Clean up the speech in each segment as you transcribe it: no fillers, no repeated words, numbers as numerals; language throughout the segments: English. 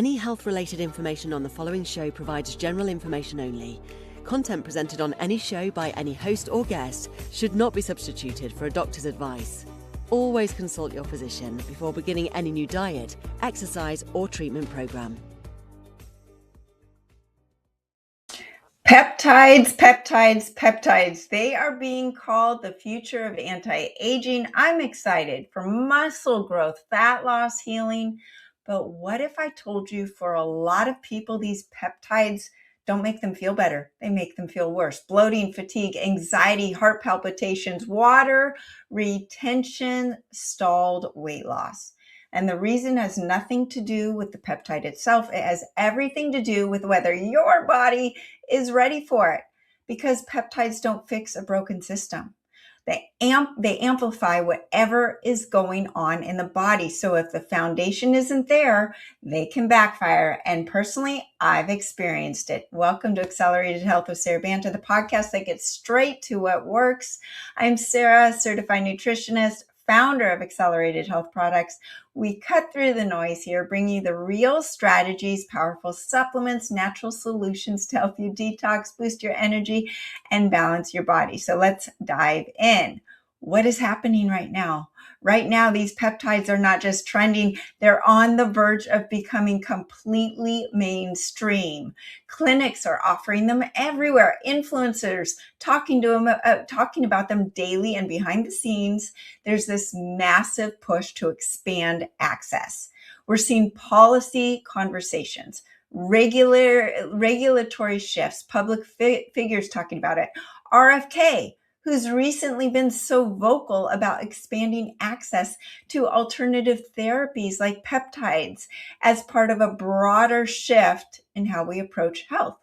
Any health-related information on the following show provides general information only. Content presented on any show by any host or guest should not be substituted for a doctor's advice. Always consult your physician before beginning any new diet, exercise, or treatment program. Peptides, peptides, peptides. They are being called the future of anti-aging. I'm excited for muscle growth, fat loss, healing. But what if I told you for a lot of people, these peptides don't make them feel better. They make them feel worse. Bloating, fatigue, anxiety, heart palpitations, water retention, stalled weight loss. And the reason has nothing to do with the peptide itself. It has everything to do with whether your body is ready for it, because peptides don't fix a broken system. They amplify whatever is going on in the body. So if the foundation isn't there, they can backfire. And personally, I've experienced it. Welcome to Accelerated Health with Sara Banta, the podcast that gets straight to what works. I'm Sara, certified nutritionist, founder of Accelerated Health Products. We cut through the noise here, bring you the real strategies, powerful supplements, natural solutions to help you detox, boost your energy, and balance your body. So let's dive in. What is happening right now? Right now, these peptides are not just trending, they're on the verge of becoming completely mainstream. Clinics are offering them everywhere. Influencers talking about them daily, and behind the scenes, there's this massive push to expand access. We're seeing policy conversations, regulatory shifts, public figures talking about it. RFK, who's recently been so vocal about expanding access to alternative therapies like peptides as part of a broader shift in how we approach health.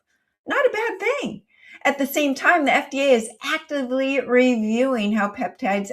Not a bad thing. At the same time, the FDA is actively reviewing how peptides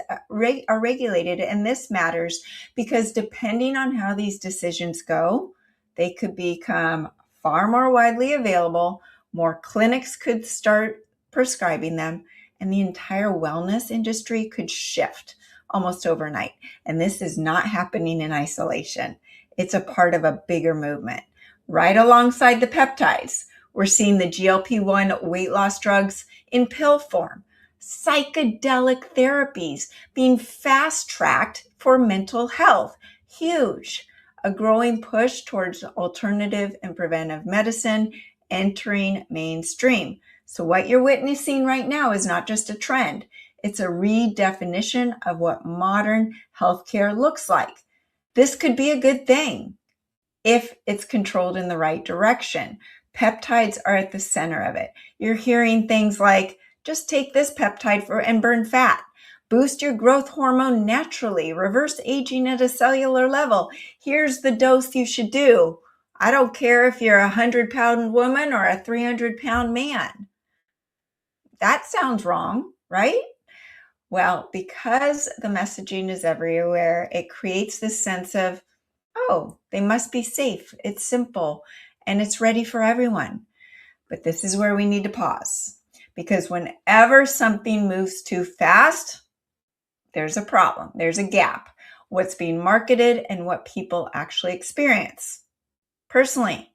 are regulated, and this matters because depending on how these decisions go, they could become far more widely available, more clinics could start prescribing them, and the entire wellness industry could shift almost overnight. And this is not happening in isolation. It's a part of a bigger movement. Right alongside the peptides, we're seeing the GLP-1 weight loss drugs in pill form, psychedelic therapies being fast-tracked for mental health. Huge. A growing push towards alternative and preventive medicine entering mainstream. So what you're witnessing right now is not just a trend. It's a redefinition of what modern healthcare looks like. This could be a good thing if it's controlled in the right direction. Peptides are at the center of it. You're hearing things like, just take this peptide and burn fat. Boost your growth hormone naturally. Reverse aging at a cellular level. Here's the dose you should do. I don't care if you're a 100-pound woman or a 300-pound man. That sounds wrong, right? Well, because the messaging is everywhere, it creates this sense of, oh, they must be safe. It's simple and it's ready for everyone. But this is where we need to pause, because whenever something moves too fast, there's a problem. There's a gap. What's being marketed and what people actually experience. Personally,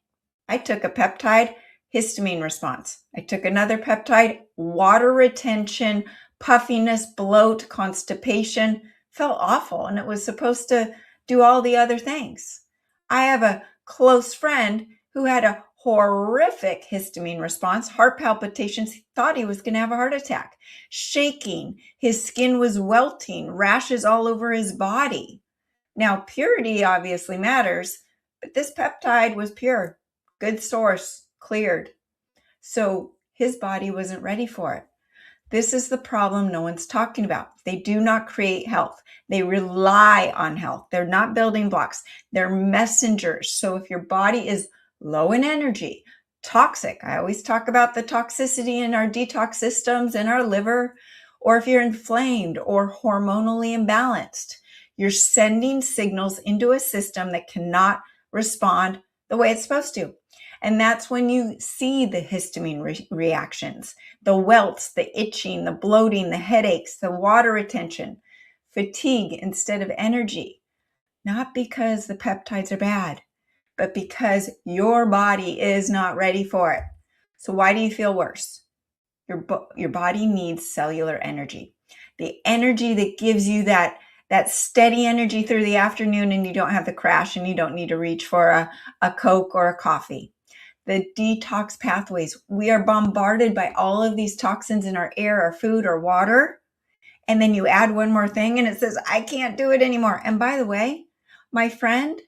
I took a peptide, histamine response. I took another peptide, water retention, puffiness, bloat, constipation. Felt awful, and it was supposed to do all the other things. I have a close friend who had a horrific histamine response, heart palpitations. He thought he was going to have a heart attack, shaking. His skin was welting, rashes all over his body. Now, purity obviously matters, but this peptide was pure, good source, cleared. So his body wasn't ready for it. This is the problem no one's talking about. They do not create health. They rely on health. They're not building blocks. They're messengers. So if your body is low in energy, toxic, I always talk about the toxicity in our detox systems in our liver, or if you're inflamed or hormonally imbalanced, you're sending signals into a system that cannot respond the way it's supposed to. And that's when you see the histamine reactions, the welts, the itching, the bloating, the headaches, the water retention, fatigue instead of energy. Not because the peptides are bad, but because your body is not ready for it. So why do you feel worse? Your body needs cellular energy. The energy that gives you that steady energy through the afternoon, and you don't have the crash and you don't need to reach for a Coke or a coffee. The detox pathways. We are bombarded by all of these toxins in our air, our food, or water. And then you add one more thing and it says, I can't do it anymore. And by the way, my friend,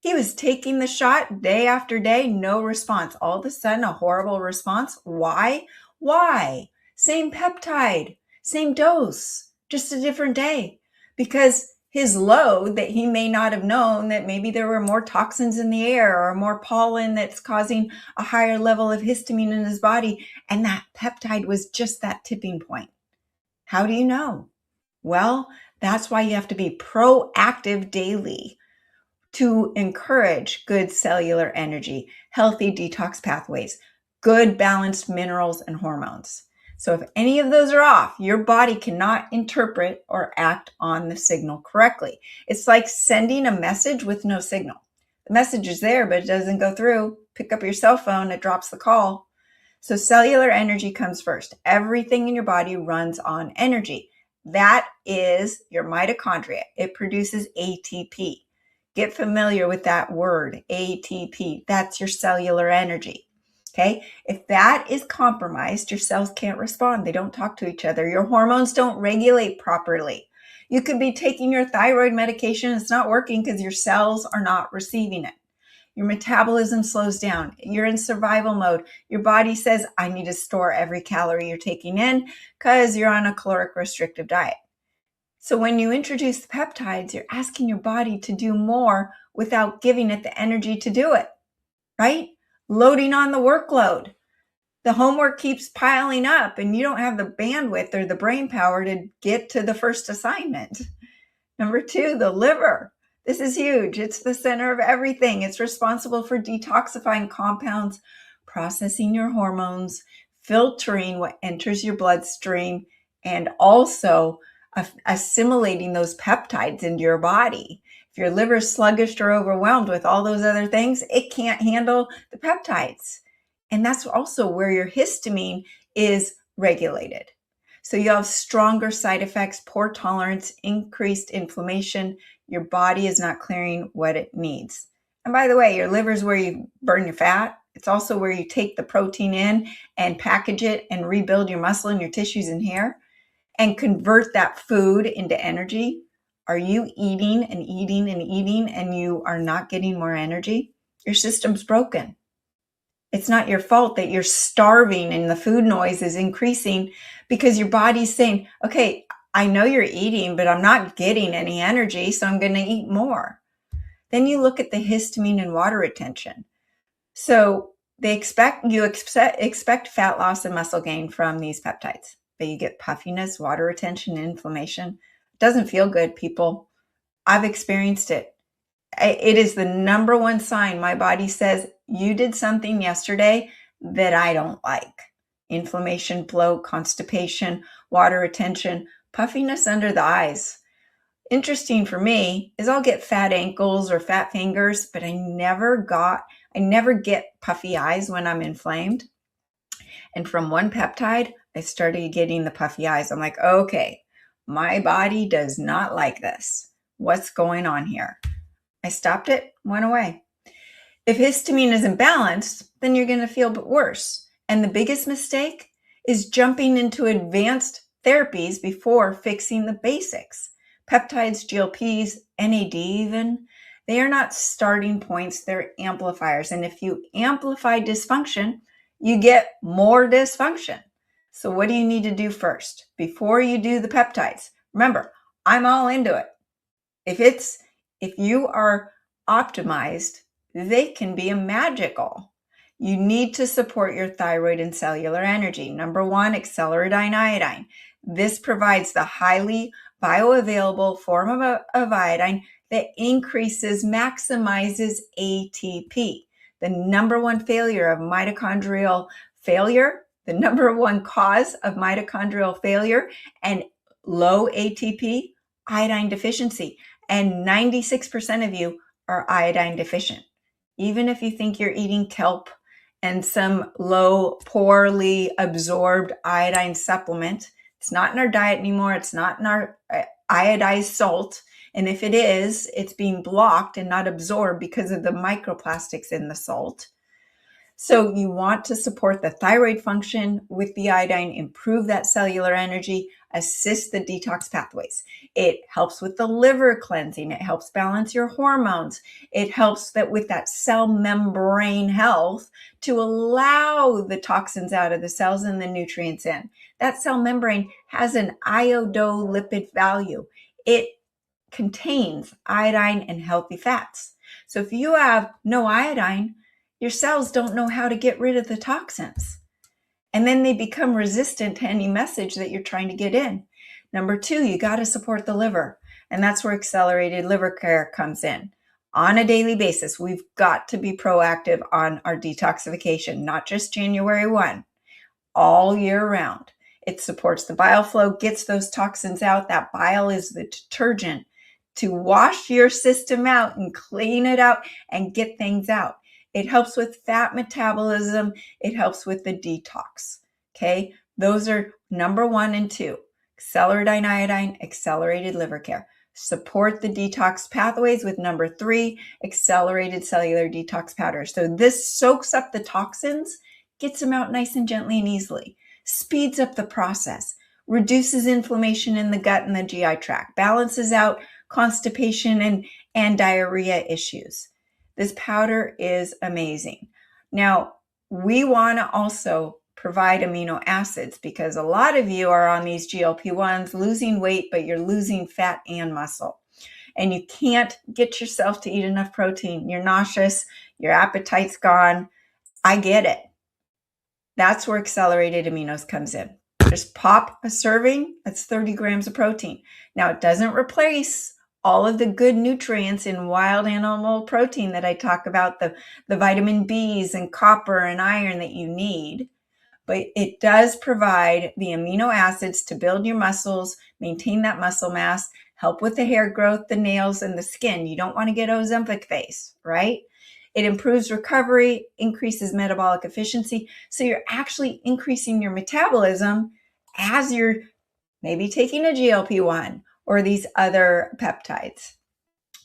he was taking the shot day after day, no response. All of a sudden, a horrible response. Why? Why? Same peptide, same dose, just a different day. Because his load that he may not have known that maybe there were more toxins in the air or more pollen that's causing a higher level of histamine in his body. And that peptide was just that tipping point. How do you know? Well, that's why you have to be proactive daily to encourage good cellular energy, healthy detox pathways, good balanced minerals and hormones. So if any of those are off, your body cannot interpret or act on the signal correctly. It's like sending a message with no signal. The message is there, but it doesn't go through. Pick up your cell phone, it drops the call. So cellular energy comes first. Everything in your body runs on energy. That is your mitochondria. It produces ATP. Get familiar with that word, ATP. That's your cellular energy. Okay? If that is compromised, your cells can't respond. They don't talk to each other. Your hormones don't regulate properly. You could be taking your thyroid medication. It's not working because your cells are not receiving it. Your metabolism slows down. You're in survival mode. Your body says, I need to store every calorie you're taking in because you're on a caloric restrictive diet. So when you introduce the peptides, you're asking your body to do more without giving it the energy to do it, right? Loading on the workload. The homework keeps piling up and you don't have the bandwidth or the brain power to get to the first assignment. Number 2, the liver. This is huge. It's the center of everything. It's responsible for detoxifying compounds, processing your hormones, filtering what enters your bloodstream, and also assimilating those peptides into your body. If your liver is sluggish or overwhelmed with all those other things, it can't handle the peptides. And that's also where your histamine is regulated. So you have stronger side effects, poor tolerance, increased inflammation. Your body is not clearing what it needs. And by the way, your liver is where you burn your fat. It's also where you take the protein in and package it and rebuild your muscle and your tissues and hair and convert that food into energy. Are you eating and eating and eating and you are not getting more energy? Your system's broken. It's not your fault that you're starving and the food noise is increasing because your body's saying, okay, I know you're eating, but I'm not getting any energy, so I'm going to eat more. Then you look at the histamine and water retention. So you expect fat loss and muscle gain from these peptides, but you get puffiness, water retention, and inflammation. It doesn't feel good, people. I've experienced it. It is the number one sign my body says, you did something yesterday that I don't like. Inflammation, bloat, constipation, water retention, puffiness under the eyes. Interesting for me is I'll get fat ankles or fat fingers, but I never get puffy eyes when I'm inflamed. And from one peptide, I started getting the puffy eyes. I'm like, okay, my body does not like this. What's going on here? I stopped it, went away. If histamine is imbalanced, then you're going to feel worse. And the biggest mistake is jumping into advanced therapies before fixing the basics. Peptides, GLPs, NAD even, they are not starting points, they're amplifiers. And if you amplify dysfunction, you get more dysfunction. So what do you need to do first before you do the peptides? Remember, I'm all into it. If you are optimized, they can be magical. You need to support your thyroid and cellular energy. Number 1, acceleradine iodine. This provides the highly bioavailable form of iodine that maximizes ATP. The number one failure of mitochondrial failure, the number one cause of mitochondrial failure and low ATP, iodine deficiency. And 96% of you are iodine deficient. even if you think you're eating kelp and some low, poorly absorbed iodine supplement. It's not in our diet anymore. It's not in our iodized salt. And if it is, it's being blocked and not absorbed because of the microplastics in the salt. So you want to support the thyroid function with the iodine, improve that cellular energy, assist the detox pathways. It helps with the liver cleansing. It helps balance your hormones. It helps that with that cell membrane health to allow the toxins out of the cells and the nutrients in. That cell membrane has an iodolipid value. It contains iodine and healthy fats. So if you have no iodine, your cells don't know how to get rid of the toxins. And then they become resistant to any message that you're trying to get in. Number 2, you got to support the liver. And that's where accelerated liver care comes in. On a daily basis, we've got to be proactive on our detoxification, not just January 1, all year round. It supports the bile flow, gets those toxins out. That bile is the detergent to wash your system out and clean it out and get things out. It helps with fat metabolism. It helps with the detox. Okay, those are number 1 and 2. Accelerated iodine, accelerated liver care. Support the detox pathways with number 3, accelerated cellular detox powders. So this soaks up the toxins, gets them out nice and gently and easily, speeds up the process, reduces inflammation in the gut and the GI tract, balances out constipation and diarrhea issues. This powder is amazing. Now, we want to also provide amino acids because a lot of you are on these GLP-1s, losing weight, but you're losing fat and muscle. And you can't get yourself to eat enough protein. You're nauseous, your appetite's gone. I get it. That's where accelerated aminos comes in. Just pop a serving, that's 30 grams of protein. Now, it doesn't replace all of the good nutrients in wild animal protein that I talk about, the vitamin Bs and copper and iron that you need. But it does provide the amino acids to build your muscles, maintain that muscle mass, help with the hair growth, the nails, and the skin. You don't want to get Ozempic face, right? It improves recovery, increases metabolic efficiency. So you're actually increasing your metabolism as you're maybe taking a GLP-1 or these other peptides.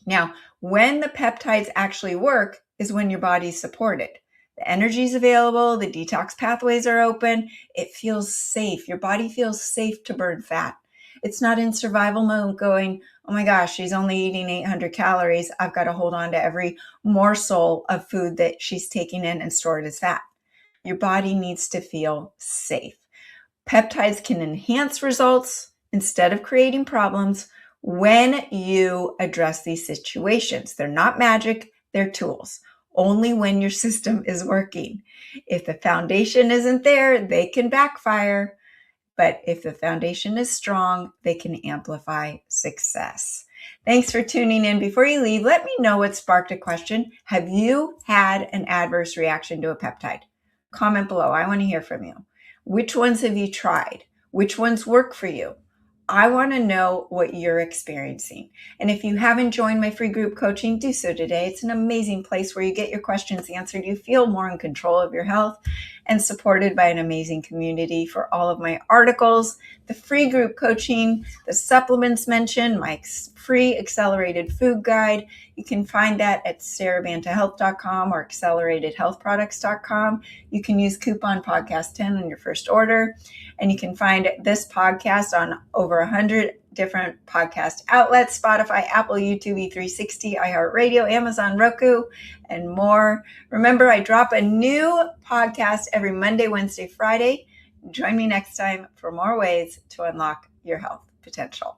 Now, when the peptides actually work is when your body's supported. The energy is available, the detox pathways are open, it feels safe. Your body feels safe to burn fat. It's not in survival mode going, oh my gosh, she's only eating 800 calories. I've got to hold on to every morsel of food that she's taking in and store it as fat. Your body needs to feel safe. Peptides can enhance results instead of creating problems when you address these situations. They're not magic, they're tools. Only when your system is working. If the foundation isn't there, they can backfire. But if the foundation is strong, they can amplify success. Thanks for tuning in. Before you leave, let me know what sparked a question. Have you had an adverse reaction to a peptide? Comment below. I want to hear from you. Which ones have you tried? Which ones work for you? I want to know what you're experiencing. And if you haven't joined my free group coaching, do so today. It's an amazing place where you get your questions answered. You feel more in control of your health and supported by an amazing community. For all of my articles, the free group coaching, the supplements mentioned, my free accelerated food guide, you can find that at sarabantahealth.com or acceleratedhealthproducts.com. You can use coupon podcast 10 on your first order. And you can find this podcast on over 100 different podcast outlets: Spotify, Apple, YouTube, E360, iHeartRadio, Amazon, Roku, and more. Remember, I drop a new podcast every Monday, Wednesday, Friday. Join me next time for more ways to unlock your health potential.